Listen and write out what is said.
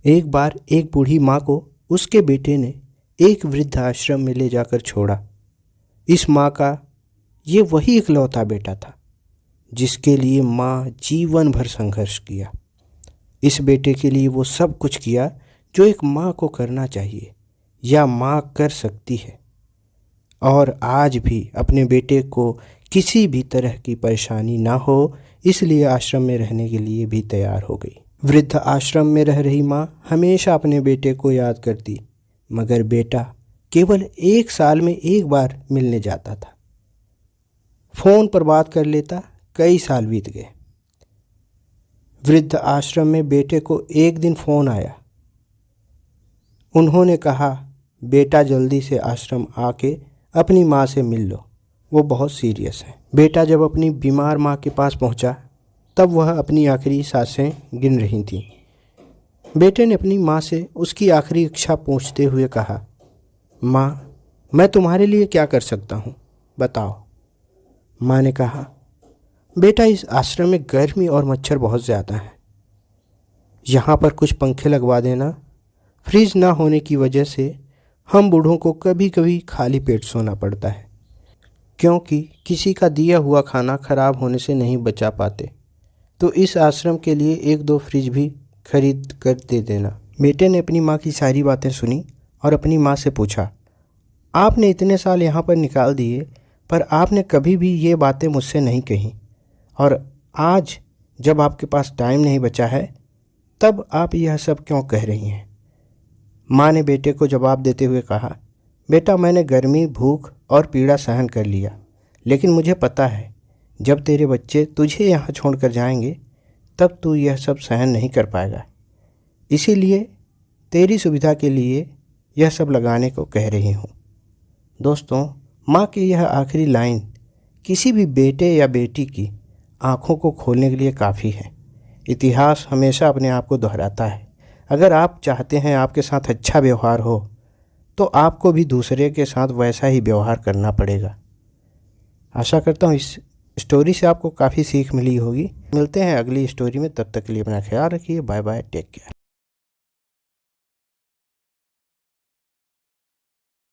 एक बार एक बूढ़ी माँ को उसके बेटे ने एक वृद्ध आश्रम में ले जाकर छोड़ा। इस माँ का ये वही इकलौता बेटा था जिसके लिए माँ जीवन भर संघर्ष किया। इस बेटे के लिए वो सब कुछ किया जो एक माँ को करना चाहिए या माँ कर सकती है, और आज भी अपने बेटे को किसी भी तरह की परेशानी ना हो इसलिए आश्रम में रहने के लिए भी तैयार हो गई। वृद्ध आश्रम में रह रही माँ हमेशा अपने बेटे को याद करती, मगर बेटा केवल 1 साल में एक बार मिलने जाता था। फ़ोन पर बात कर लेता। कई साल बीत गए। वृद्ध आश्रम में बेटे को एक दिन फ़ोन आया। उन्होंने कहा, बेटा जल्दी से आश्रम आके अपनी माँ से मिल लो, वो बहुत सीरियस है। बेटा जब अपनी बीमार माँ के पास पहुँचा तब वह अपनी आखिरी सांसें गिन रही थी। बेटे ने अपनी माँ से उसकी आखिरी इच्छा पूछते हुए कहा, माँ मैं तुम्हारे लिए क्या कर सकता हूँ, बताओ। माँ ने कहा, बेटा इस आश्रम में गर्मी और मच्छर बहुत ज़्यादा है, यहाँ पर कुछ पंखे लगवा देना। फ्रिज ना होने की वजह से हम बूढ़ों को कभी कभी खाली पेट सोना पड़ता है, क्योंकि किसी का दिया हुआ खाना खराब होने से नहीं बचा पाते, तो इस आश्रम के लिए 1-2 फ्रिज भी खरीद कर दे देना। बेटे ने अपनी माँ की सारी बातें सुनी और अपनी माँ से पूछा, आपने इतने साल यहाँ पर निकाल दिए पर आपने कभी भी ये बातें मुझसे नहीं कही, और आज जब आपके पास टाइम नहीं बचा है तब आप यह सब क्यों कह रही हैं। माँ ने बेटे को जवाब देते हुए कहा, बेटा मैंने गर्मी, भूख और पीड़ा सहन कर लिया, लेकिन मुझे पता है जब तेरे बच्चे तुझे यहाँ छोड़कर जाएंगे तब तू यह सब सहन नहीं कर पाएगा, इसीलिए तेरी सुविधा के लिए यह सब लगाने को कह रही हूँ। दोस्तों, माँ की यह आखिरी लाइन किसी भी बेटे या बेटी की आँखों को खोलने के लिए काफ़ी है। इतिहास हमेशा अपने आप को दोहराता है। अगर आप चाहते हैं आपके साथ अच्छा व्यवहार हो तो आपको भी दूसरे के साथ वैसा ही व्यवहार करना पड़ेगा। आशा करता हूँ इस स्टोरी से आपको काफ़ी सीख मिली होगी। मिलते हैं अगली स्टोरी में, तब तक के लिए अपना ख्याल रखिए। Bye bye, take care.